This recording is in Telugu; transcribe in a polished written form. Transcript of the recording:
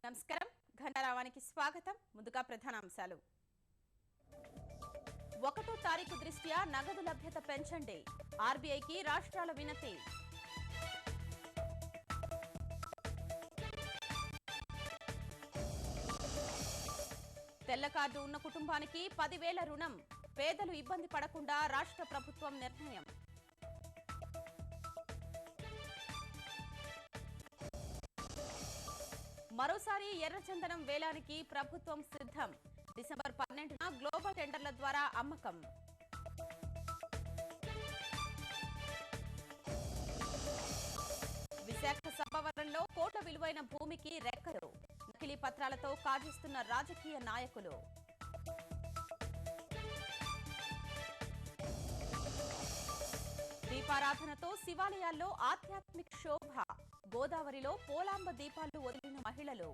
నమస్కారం ఘంటారావానికి స్వాగతం. ముందుగా ప్రధానాంశాలు. 1వ తారీఖు దృష్ట్యా నగదు లభ్యత పెంచండి. ఆర్బీఐకి రాష్ట్రాల వినతి. తెల్ల కార్డు ఉన్న కుటుంబానికి 10,000 రుణం. పేదలు ఇబ్బంది పడకుండా రాష్ట్ర ప్రభుత్వం నిర్ణయం. మరోసారి ఎర్రచందనం వేలానికి ప్రభుత్వం సిద్ధం. డిసెంబర్ 12న గ్లోబల్ టెండర్ల ద్వారా అమ్మకం. విశాఖ సభవరంలో కోట్ల విలువైన భూమికి రెక్కలు. నకిలీ పత్రాలతో కాజేస్తున్న రాజకీయ నాయకులు. దీపారాధనతో శివాలయాల్లో ఆధ్యాత్మిక శోభ. గోదావరిలో పోలాంబ దీపాలు వదిలిన మహిళలు.